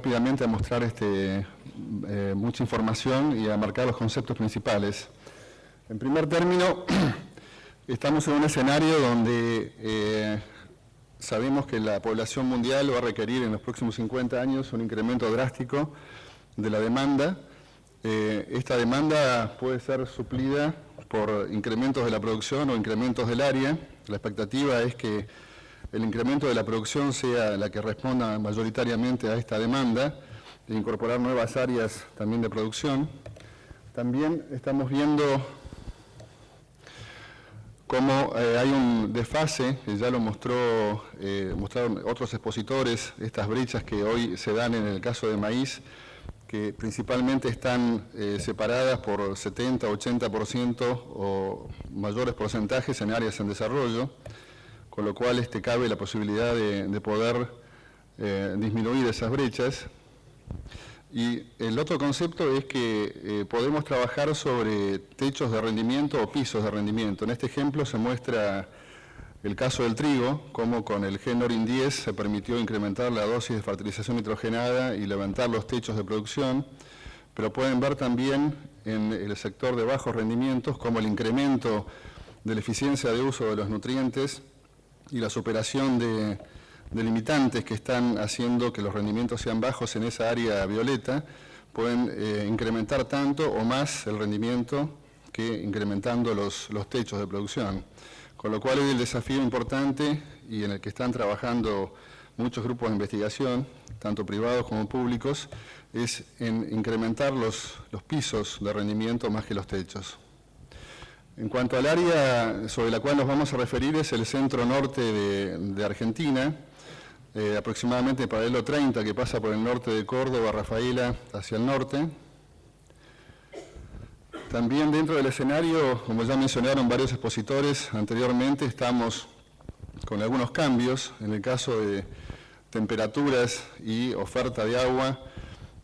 Rápidamente a mostrar mucha información y a marcar los conceptos principales. En primer término, estamos en un escenario donde sabemos que la población mundial va a requerir en los próximos 50 años un incremento drástico de la demanda. Esta demanda puede ser suplida por incrementos de la producción o incrementos del área. La expectativa es que el incremento de la producción sea la que responda mayoritariamente a esta demanda, e incorporar nuevas áreas también de producción. También estamos viendo cómo hay un desfase, que ya lo mostraron otros expositores, estas brechas que hoy se dan en el caso de maíz, que principalmente están separadas por 70, 80% o mayores porcentajes en áreas en desarrollo, con lo cual cabe la posibilidad de poder disminuir esas brechas. Y el otro concepto es que podemos trabajar sobre techos de rendimiento o pisos de rendimiento. En este ejemplo se muestra el caso del trigo, como con el GENORIN 10 se permitió incrementar la dosis de fertilización nitrogenada y levantar los techos de producción, pero pueden ver también en el sector de bajos rendimientos como el incremento de la eficiencia de uso de los nutrientes y la superación de limitantes que están haciendo que los rendimientos sean bajos en esa área violeta, pueden incrementar tanto o más el rendimiento que incrementando los techos de producción. Con lo cual hoy el desafío importante y en el que están trabajando muchos grupos de investigación, tanto privados como públicos, es en incrementar los pisos de rendimiento más que los techos. En cuanto al área sobre la cual nos vamos a referir es el centro norte de Argentina, aproximadamente paralelo 30, que pasa por el norte de Córdoba, Rafaela, hacia el norte. También dentro del escenario, como ya mencionaron varios expositores anteriormente, estamos con algunos cambios. En el caso de temperaturas y oferta de agua,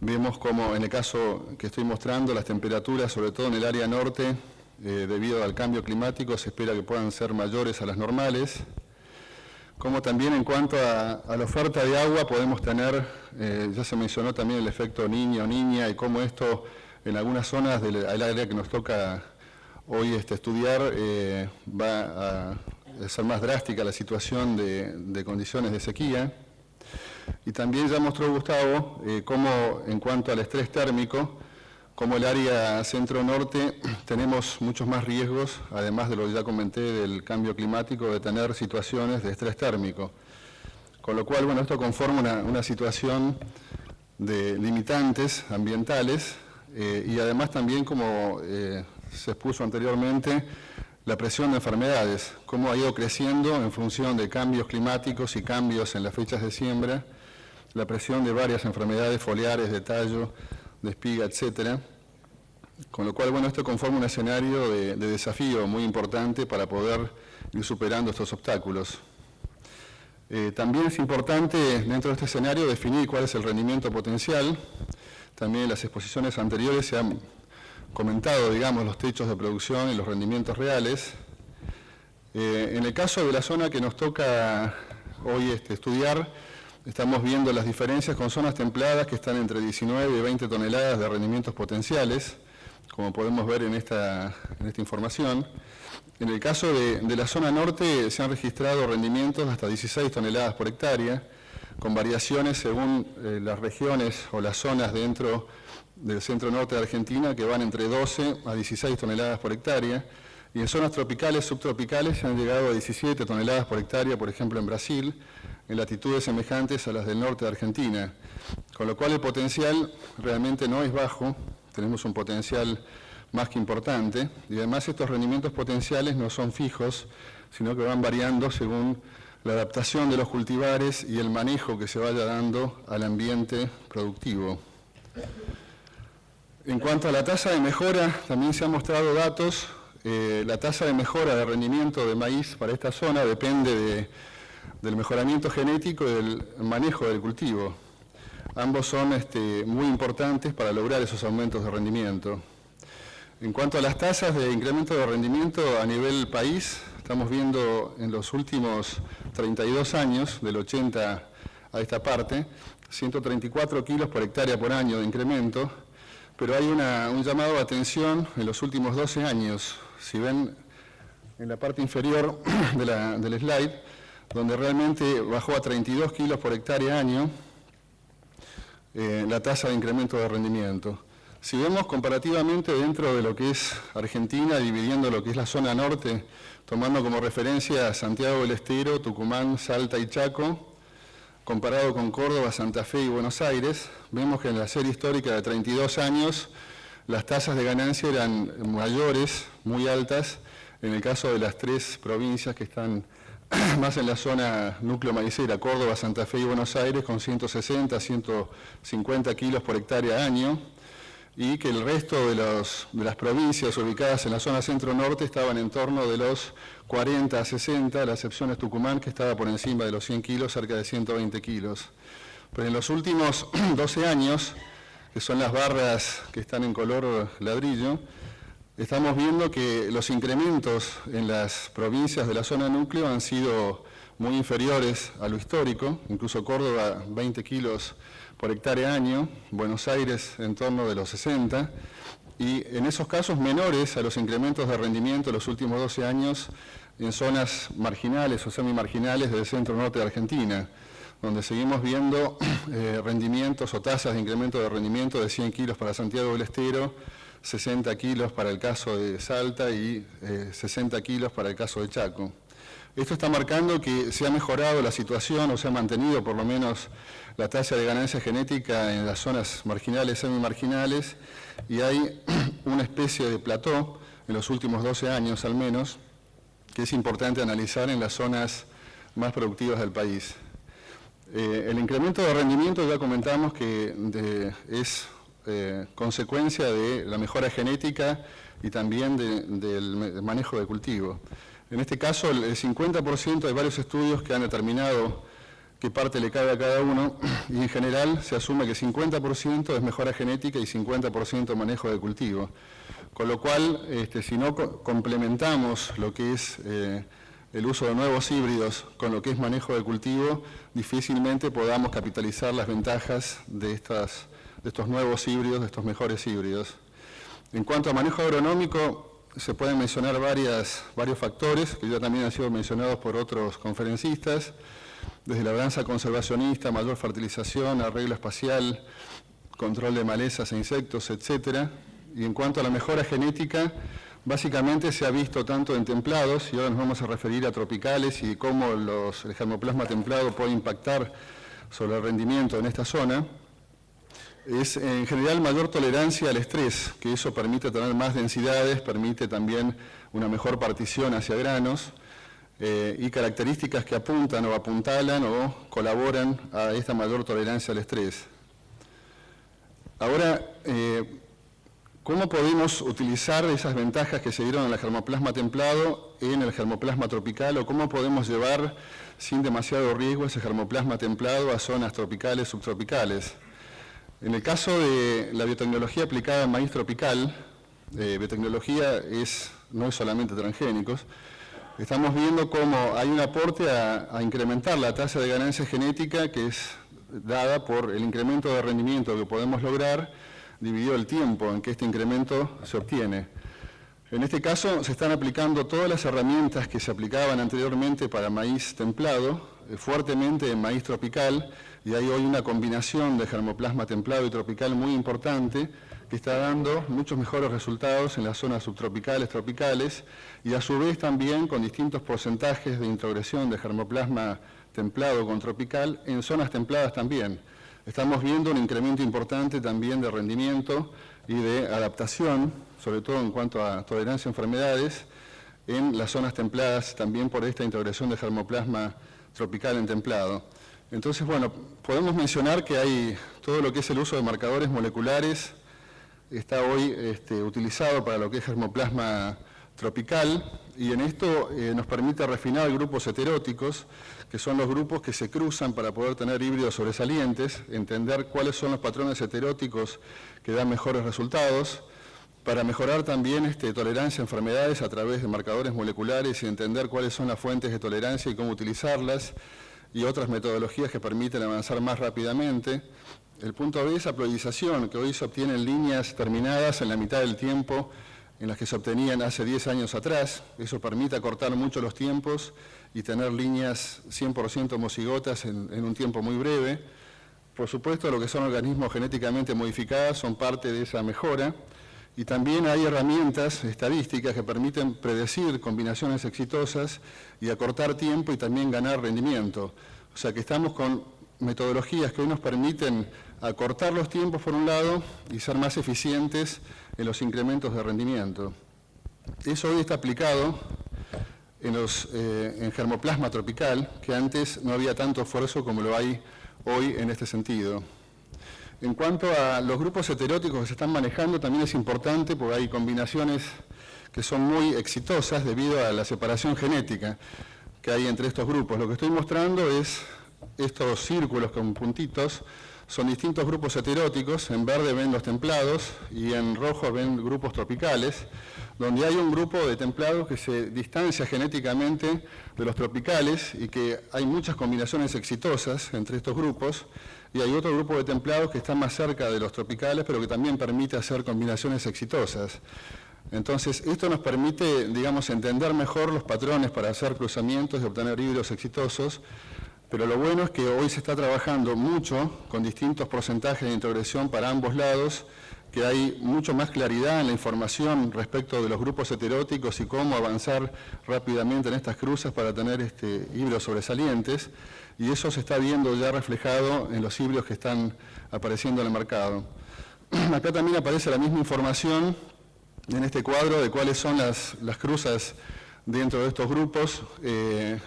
vemos como en el caso que estoy mostrando, las temperaturas, sobre todo en el área norte, debido al cambio climático, se espera que puedan ser mayores a las normales. Como también en cuanto a la oferta de agua, podemos tener, ya se mencionó también el efecto niño o niña y cómo esto en algunas zonas del área que nos toca hoy estudiar va a ser más drástica la situación de condiciones de sequía. Y también ya mostró Gustavo cómo en cuanto al estrés térmico, como el área centro-norte tenemos muchos más riesgos, además de lo que ya comenté del cambio climático, de tener situaciones de estrés térmico. Con lo cual, bueno, esto conforma una situación de limitantes ambientales y además también, como se expuso anteriormente, la presión de enfermedades, cómo ha ido creciendo en función de cambios climáticos y cambios en las fechas de siembra, la presión de varias enfermedades foliares, de tallo, de espiga, etcétera. Con lo cual, bueno, esto conforma un escenario de desafío muy importante para poder ir superando estos obstáculos. También es importante dentro de este escenario definir cuál es el rendimiento potencial. También en las exposiciones anteriores se han comentado, digamos, los techos de producción y los rendimientos reales. En el caso de la zona que nos toca hoy estudiar, estamos viendo las diferencias con zonas templadas que están entre 19 y 20 toneladas de rendimientos potenciales, como podemos ver en esta información. En el caso de la zona norte se han registrado rendimientos hasta 16 toneladas por hectárea, con variaciones según las regiones o las zonas dentro del centro norte de Argentina que van entre 12 a 16 toneladas por hectárea, y en zonas tropicales, subtropicales se han llegado a 17 toneladas por hectárea, por ejemplo en Brasil, en latitudes semejantes a las del norte de Argentina, con lo cual el potencial realmente no es bajo, tenemos un potencial más que importante, y además estos rendimientos potenciales no son fijos, sino que van variando según la adaptación de los cultivares y el manejo que se vaya dando al ambiente productivo. En cuanto a la tasa de mejora, también se han mostrado datos. La tasa de mejora de rendimiento de maíz para esta zona depende del mejoramiento genético y del manejo del cultivo. Ambos son muy importantes para lograr esos aumentos de rendimiento. En cuanto a las tasas de incremento de rendimiento a nivel país, estamos viendo en los últimos 32 años, del 80 a esta parte, 134 kilos por hectárea por año de incremento, pero hay un llamado de atención en los últimos 12 años. Si ven en la parte inferior del slide, donde realmente bajó a 32 kilos por hectárea año la tasa de incremento de rendimiento. Si vemos comparativamente dentro de lo que es Argentina, dividiendo lo que es la zona norte, tomando como referencia a Santiago del Estero, Tucumán, Salta y Chaco, comparado con Córdoba, Santa Fe y Buenos Aires, vemos que en la serie histórica de 32 años las tasas de ganancia eran mayores, muy altas, en el caso de las tres provincias que están más en la zona núcleo maicera, Córdoba, Santa Fe y Buenos Aires, con 160, 150 kilos por hectárea año, y que el resto de las provincias ubicadas en la zona centro-norte estaban en torno de los 40 a 60, la excepción es Tucumán, que estaba por encima de los 100 kilos, cerca de 120 kilos. Pero en los últimos 12 años, que son las barras que están en color ladrillo, estamos viendo que los incrementos en las provincias de la zona núcleo han sido muy inferiores a lo histórico, incluso Córdoba 20 kilos por hectárea año, Buenos Aires en torno de los 60, y en esos casos menores a los incrementos de rendimiento de los últimos 12 años en zonas marginales o semimarginales del centro-norte de Argentina, donde seguimos viendo rendimientos o tasas de incremento de rendimiento de 100 kilos para Santiago del Estero, 60 kilos para el caso de Salta y 60 kilos para el caso de Chaco. Esto está marcando que se ha mejorado la situación o se ha mantenido por lo menos la tasa de ganancia genética en las zonas marginales, semimarginales, y hay una especie de plató en los últimos 12 años al menos, que es importante analizar en las zonas más productivas del país. El incremento de rendimiento ya comentamos que es consecuencia de la mejora genética y también del manejo de cultivo. En este caso, el 50% de varios estudios que han determinado qué parte le cabe a cada uno, y en general se asume que 50% es mejora genética y 50% manejo de cultivo. Con lo cual, si no complementamos lo que es el uso de nuevos híbridos con lo que es manejo de cultivo, difícilmente podamos capitalizar las ventajas de estos nuevos híbridos, de estos mejores híbridos. En cuanto a manejo agronómico, se pueden mencionar varios factores que ya también han sido mencionados por otros conferencistas, desde la labranza conservacionista, mayor fertilización, arreglo espacial, control de malezas e insectos, etc. Y en cuanto a la mejora genética, básicamente se ha visto tanto en templados, y ahora nos vamos a referir a tropicales y cómo el germoplasma templado puede impactar sobre el rendimiento en esta zona. Es en general mayor tolerancia al estrés, que eso permite tener más densidades, permite también una mejor partición hacia granos, y características que apuntan o apuntalan o colaboran a esta mayor tolerancia al estrés. Ahora, ¿cómo podemos utilizar esas ventajas que se dieron en el germoplasma templado en el germoplasma tropical, o cómo podemos llevar sin demasiado riesgo ese germoplasma templado a zonas tropicales, subtropicales? En el caso de la biotecnología aplicada en maíz tropical, biotecnología no es solamente transgénicos, estamos viendo cómo hay un aporte a incrementar la tasa de ganancia genética que es dada por el incremento de rendimiento que podemos lograr dividido el tiempo en que este incremento se obtiene. En este caso se están aplicando todas las herramientas que se aplicaban anteriormente para maíz templado, fuertemente en maíz tropical, y hay hoy una combinación de germoplasma templado y tropical muy importante que está dando muchos mejores resultados en las zonas subtropicales, tropicales, y a su vez también con distintos porcentajes de introgresión de germoplasma templado con tropical en zonas templadas también. Estamos viendo un incremento importante también de rendimiento y de adaptación, sobre todo en cuanto a tolerancia a enfermedades, en las zonas templadas también por esta introgresión de germoplasma tropical en templado. Entonces, bueno, podemos mencionar que hay todo lo que es el uso de marcadores moleculares, está hoy utilizado para lo que es germoplasma tropical, y en esto nos permite refinar grupos heteróticos, que son los grupos que se cruzan para poder tener híbridos sobresalientes, entender cuáles son los patrones heteróticos que dan mejores resultados, para mejorar también tolerancia a enfermedades a través de marcadores moleculares y entender cuáles son las fuentes de tolerancia y cómo utilizarlas, y otras metodologías que permiten avanzar más rápidamente. El punto B es aploidización, que hoy se obtiene en líneas terminadas en la mitad del tiempo en las que se obtenían hace 10 años atrás. Eso permite acortar mucho los tiempos y tener líneas 100% homocigotas en un tiempo muy breve. Por supuesto, lo que son organismos genéticamente modificados son parte de esa mejora. Y también hay herramientas estadísticas que permiten predecir combinaciones exitosas y acortar tiempo y también ganar rendimiento. O sea que estamos con metodologías que hoy nos permiten acortar los tiempos por un lado y ser más eficientes en los incrementos de rendimiento. Eso hoy está aplicado en germoplasma tropical, que antes no había tanto esfuerzo como lo hay hoy en este sentido. En cuanto a los grupos heteróticos que se están manejando, también es importante porque hay combinaciones que son muy exitosas debido a la separación genética que hay entre estos grupos. Lo que estoy mostrando es estos círculos con puntitos, son distintos grupos heteróticos. En verde ven los templados y en rojo ven grupos tropicales, donde hay un grupo de templados que se distancia genéticamente de los tropicales y que hay muchas combinaciones exitosas entre estos grupos, y hay otro grupo de templados que está más cerca de los tropicales, pero que también permite hacer combinaciones exitosas. Entonces, esto nos permite, digamos, entender mejor los patrones para hacer cruzamientos y obtener híbridos exitosos, pero lo bueno es que hoy se está trabajando mucho con distintos porcentajes de introgresión para ambos lados, que hay mucho más claridad en la información respecto de los grupos heteróticos y cómo avanzar rápidamente en estas cruzas para tener híbridos sobresalientes, y eso se está viendo ya reflejado en los híbridos que están apareciendo en el mercado. Acá también aparece la misma información en este cuadro de cuáles son las cruzas dentro de estos grupos.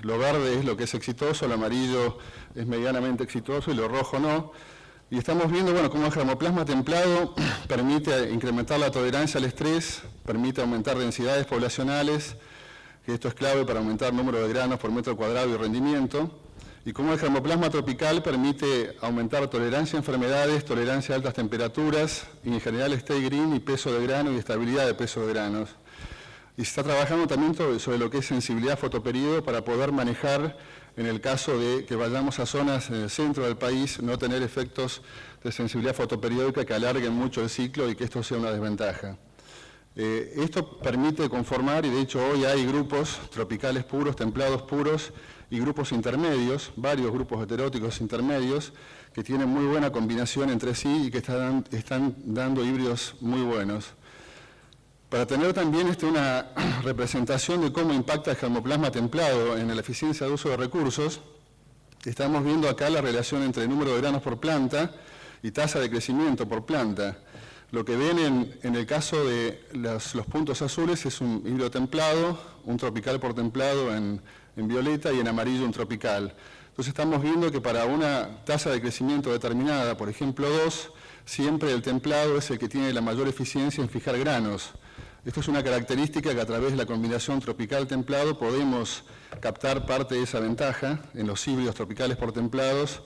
Lo verde es lo que es exitoso, lo amarillo es medianamente exitoso y lo rojo no. Y estamos viendo, bueno, cómo el germoplasma templado permite incrementar la tolerancia al estrés, permite aumentar densidades poblacionales, que esto es clave para aumentar el número de granos por metro cuadrado y rendimiento, y cómo el germoplasma tropical permite aumentar tolerancia a enfermedades, tolerancia a altas temperaturas, y en general stay green y peso de grano y estabilidad de peso de granos. Y se está trabajando también sobre lo que es sensibilidad fotoperíodo para poder manejar, en el caso de que vayamos a zonas en el centro del país, no tener efectos de sensibilidad fotoperiódica que alarguen mucho el ciclo y que esto sea una desventaja. Esto permite conformar, y de hecho hoy hay grupos tropicales puros, templados puros y grupos intermedios, varios grupos heteróticos intermedios, que tienen muy buena combinación entre sí y que están dando híbridos muy buenos. Para tener también una representación de cómo impacta el germoplasma templado en la eficiencia de uso de recursos, estamos viendo acá la relación entre el número de granos por planta y tasa de crecimiento por planta. Lo que ven en el caso de los puntos azules es un híbrido templado, un tropical por templado en violeta y en amarillo un tropical. Entonces estamos viendo que para una tasa de crecimiento determinada, por ejemplo 2, siempre el templado es el que tiene la mayor eficiencia en fijar granos. Esto es una característica que a través de la combinación tropical-templado podemos captar parte de esa ventaja en los híbridos tropicales por templados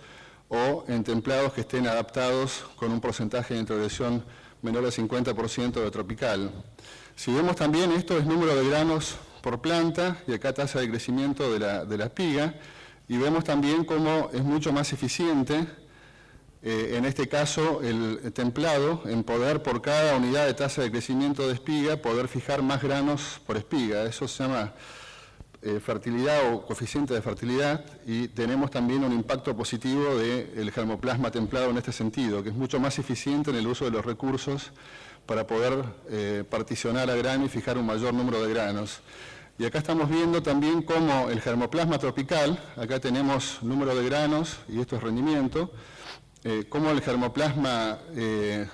o en templados que estén adaptados con un porcentaje de introgresión menor del 50% de tropical. Si vemos también, esto es número de granos por planta y acá tasa de crecimiento de la espiga, y vemos también cómo es mucho más eficiente en este caso el templado en poder por cada unidad de tasa de crecimiento de espiga poder fijar más granos por espiga. Eso se llama fertilidad o coeficiente de fertilidad, y tenemos también un impacto positivo del germoplasma templado en este sentido, que es mucho más eficiente en el uso de los recursos para poder particionar a grano y fijar un mayor número de granos. Y acá estamos viendo también cómo el germoplasma tropical, acá tenemos número de granos y esto es rendimiento, cómo el germoplasma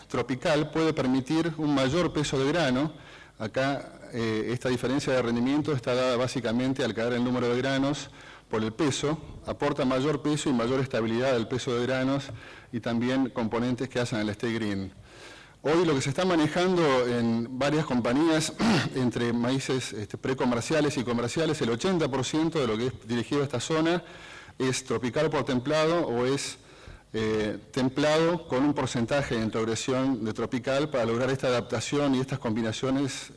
tropical puede permitir un mayor peso de grano. Acá esta diferencia de rendimiento está dada básicamente al caer el número de granos por el peso, aporta mayor peso y mayor estabilidad del peso de granos y también componentes que hacen el stay green. Hoy lo que se está manejando en varias compañías, entre maíces precomerciales y comerciales, el 80% de lo que es dirigido a esta zona es tropical por templado o es templado con un porcentaje de introgresión de tropical para lograr esta adaptación y estas combinaciones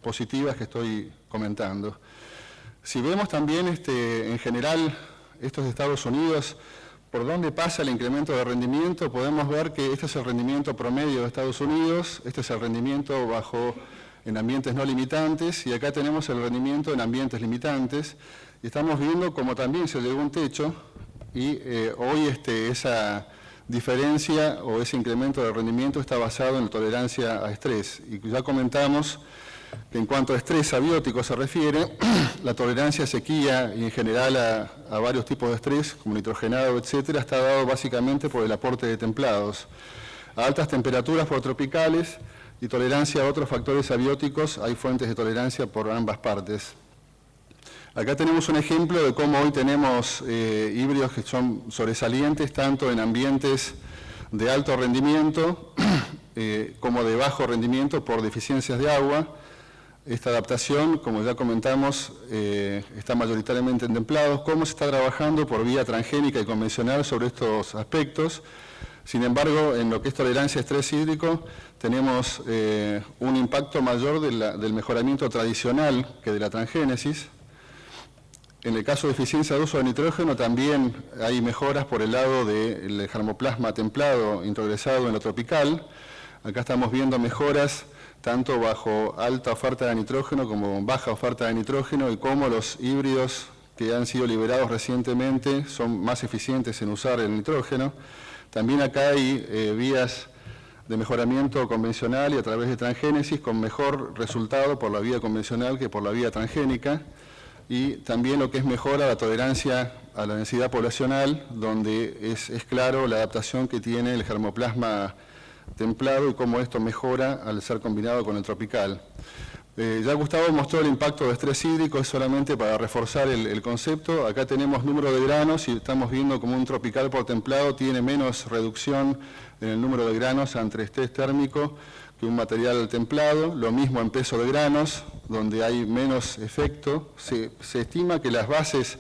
positivas que estoy comentando. Si vemos también en general Esto es de Estados Unidos. ¿Por dónde pasa el incremento de rendimiento? Podemos ver que este es el rendimiento promedio de Estados Unidos, este es el rendimiento en ambientes no limitantes, y acá tenemos el rendimiento en ambientes limitantes. Y estamos viendo como también se llegó a un techo, y hoy esa diferencia o ese incremento de rendimiento está basado en la tolerancia a estrés. Y ya comentamos que en cuanto a estrés abiótico se refiere, la tolerancia a sequía y en general a varios tipos de estrés, como nitrogenado, etcétera, está dado básicamente por el aporte de templados. A altas temperaturas por tropicales y tolerancia a otros factores abióticos, hay fuentes de tolerancia por ambas partes. Acá tenemos un ejemplo de cómo hoy tenemos híbridos que son sobresalientes tanto en ambientes de alto rendimiento como de bajo rendimiento por deficiencias de agua. Esta adaptación, como ya comentamos, está mayoritariamente en templados. ¿Cómo se está trabajando por vía transgénica y convencional sobre estos aspectos? Sin embargo, en lo que es tolerancia a estrés hídrico, tenemos un impacto mayor del mejoramiento tradicional que de la transgénesis. En el caso de eficiencia de uso de nitrógeno, también hay mejoras por el lado del germoplasma templado introgresado en lo tropical. Acá estamos viendo mejoras tanto bajo alta oferta de nitrógeno como baja oferta de nitrógeno, y cómo los híbridos que han sido liberados recientemente son más eficientes en usar el nitrógeno. También acá hay vías de mejoramiento convencional y a través de transgénesis con mejor resultado por la vía convencional que por la vía transgénica. Y también lo que es mejora la tolerancia a la densidad poblacional, donde es claro la adaptación que tiene el germoplasma templado y cómo esto mejora al ser combinado con el tropical. Ya Gustavo mostró el impacto de estrés hídrico, es solamente para reforzar el concepto. Acá tenemos número de granos y estamos viendo como un tropical por templado tiene menos reducción en el número de granos ante estrés térmico que un material templado. Lo mismo en peso de granos, donde hay menos efecto. Se estima que las bases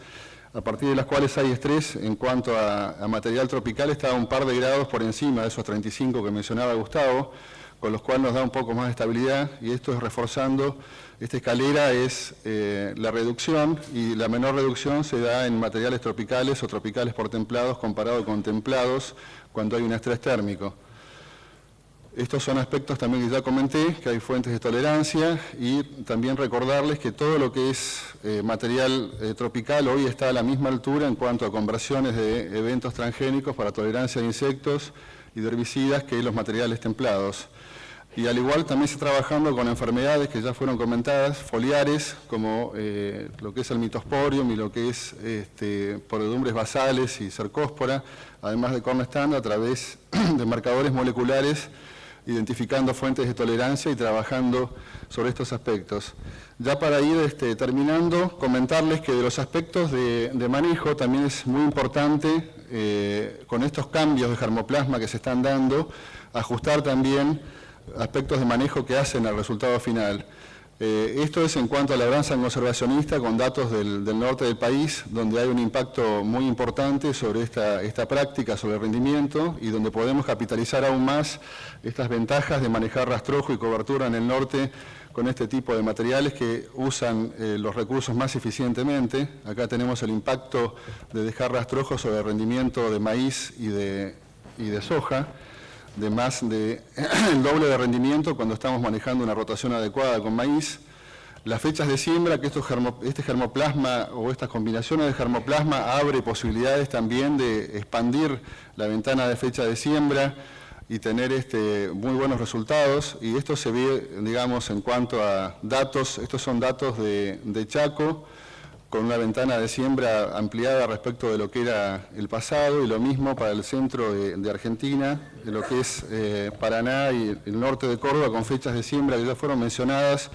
a partir de las cuales hay estrés en cuanto a material tropical está un par de grados por encima de esos 35 que mencionaba Gustavo, con los cuales nos da un poco más de estabilidad, y esto es reforzando, esta escalera es la reducción, y la menor reducción se da en materiales tropicales o tropicales por templados comparado con templados cuando hay un estrés térmico. Estos son aspectos también que ya comenté, que hay fuentes de tolerancia, y también recordarles que todo lo que es material tropical hoy está a la misma altura en cuanto a conversiones de eventos transgénicos para tolerancia de insectos y de herbicidas que los materiales templados. Y al igual también se está trabajando con enfermedades que ya fueron comentadas, foliares, como lo que es el mitosporium y lo que es podredumbres basales y cercóspora, además de cornerstand, a través de marcadores moleculares, identificando fuentes de tolerancia y trabajando sobre estos aspectos. Ya para ir terminando, comentarles que de los aspectos de manejo también es muy importante, con estos cambios de germoplasma que se están dando, ajustar también aspectos de manejo que hacen al resultado final. Esto es en cuanto a la labranza conservacionista con datos del norte del país, donde hay un impacto muy importante sobre esta práctica, sobre el rendimiento, y donde podemos capitalizar aún más estas ventajas de manejar rastrojo y cobertura en el norte con este tipo de materiales que usan los recursos más eficientemente. Acá tenemos el impacto de dejar rastrojo sobre el rendimiento de maíz y de soja, de más del doble de rendimiento cuando estamos manejando una rotación adecuada con maíz. Las fechas de siembra, que este germoplasma o estas combinaciones de germoplasma abre posibilidades también de expandir la ventana de fecha de siembra y tener muy buenos resultados. Y esto se ve, digamos, en cuanto a datos. Estos son datos de Chaco, con una ventana de siembra ampliada respecto de lo que era el pasado, y lo mismo para el centro de Argentina, de lo que es Paraná y el norte de Córdoba, con fechas de siembra que ya fueron mencionadas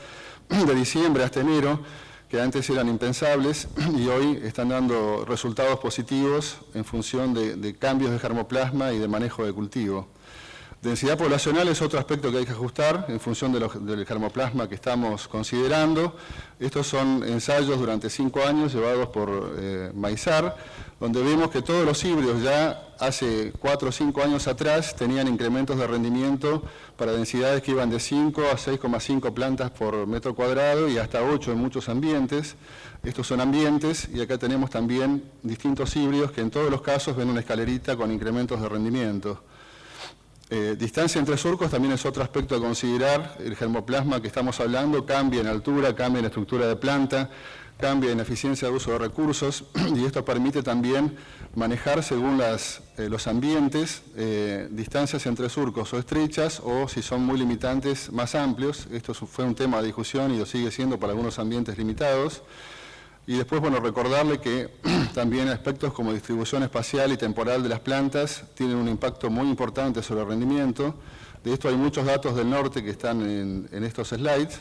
de diciembre hasta enero, que antes eran impensables y hoy están dando resultados positivos en función de cambios de germoplasma y de manejo de cultivo. Densidad poblacional es otro aspecto que hay que ajustar en función del germoplasma que estamos considerando. Estos son ensayos durante 5 años llevados por Maizar, donde vemos que todos los híbridos ya hace 4 o 5 años atrás tenían incrementos de rendimiento para densidades que iban de 5 a 6,5 plantas por metro cuadrado y hasta 8 en muchos ambientes. Estos son ambientes y acá tenemos también distintos híbridos que en todos los casos ven una escalerita con incrementos de rendimiento. Distancia entre surcos también es otro aspecto a considerar. El germoplasma que estamos hablando cambia en altura, cambia en estructura de planta, cambia en eficiencia de uso de recursos y esto permite también manejar según los ambientes distancias entre surcos o estrechas o si son muy limitantes más amplios. Esto fue un tema de discusión y lo sigue siendo para algunos ambientes limitados. Y después, bueno, recordarle que también aspectos como distribución espacial y temporal de las plantas tienen un impacto muy importante sobre el rendimiento. De esto hay muchos datos del norte que están en estos slides.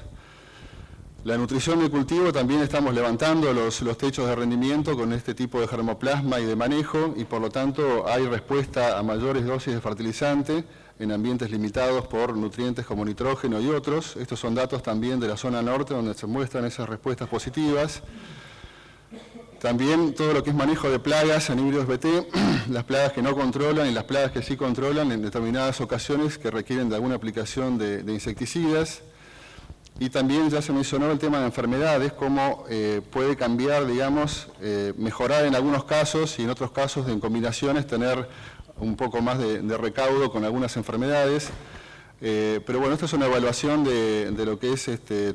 La nutrición del cultivo también estamos levantando los techos de rendimiento con este tipo de germoplasma y de manejo y por lo tanto hay respuesta a mayores dosis de fertilizante en ambientes limitados por nutrientes como nitrógeno y otros. Estos son datos también de la zona norte donde se muestran esas respuestas positivas. También todo lo que es manejo de plagas en híbridos BT, las plagas que no controlan y las plagas que sí controlan en determinadas ocasiones que requieren de alguna aplicación de insecticidas. Y también ya se mencionó el tema de enfermedades, cómo puede cambiar, digamos, mejorar en algunos casos y en otros casos en combinaciones tener un poco más de recaudo con algunas enfermedades. Pero bueno, esta es una evaluación de lo que es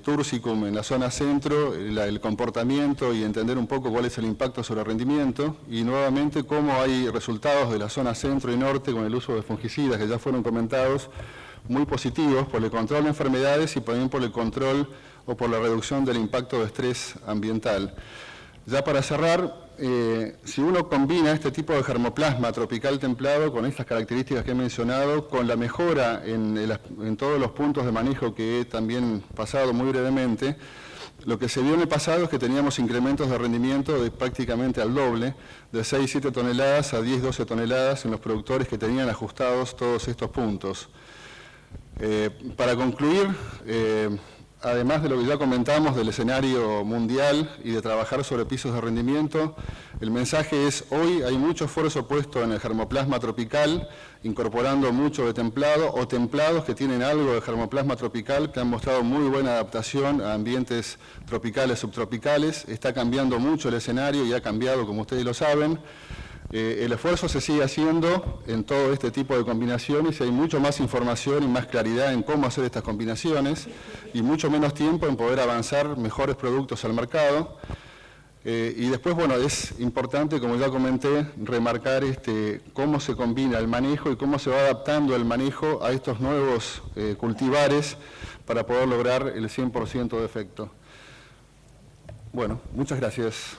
Tursicum en la zona centro, el comportamiento y entender un poco cuál es el impacto sobre el rendimiento y nuevamente cómo hay resultados de la zona centro y norte con el uso de fungicidas que ya fueron comentados muy positivos por el control de enfermedades y también por el control o por la reducción del impacto de estrés ambiental. Ya para cerrar, si uno combina este tipo de germoplasma tropical templado con estas características que he mencionado, con la mejora en todos los puntos de manejo que he también pasado muy brevemente, lo que se vio en el pasado es que teníamos incrementos de rendimiento de prácticamente al doble, de 6-7 toneladas a 10-12 toneladas en los productores que tenían ajustados todos estos puntos. Para concluir, además de lo que ya comentamos del escenario mundial y de trabajar sobre pisos de rendimiento, el mensaje es hoy hay mucho esfuerzo puesto en el germoplasma tropical, incorporando mucho de templado o templados que tienen algo de germoplasma tropical que han mostrado muy buena adaptación a ambientes tropicales, subtropicales. Está cambiando mucho el escenario y ha cambiado, como ustedes lo saben. El esfuerzo se sigue haciendo en todo este tipo de combinaciones y hay mucho más información y más claridad en cómo hacer estas combinaciones y mucho menos tiempo en poder avanzar mejores productos al mercado. Y después, bueno, es importante, como ya comenté, remarcar cómo se combina el manejo y cómo se va adaptando el manejo a estos nuevos cultivares para poder lograr el 100% de efecto. Bueno, muchas gracias.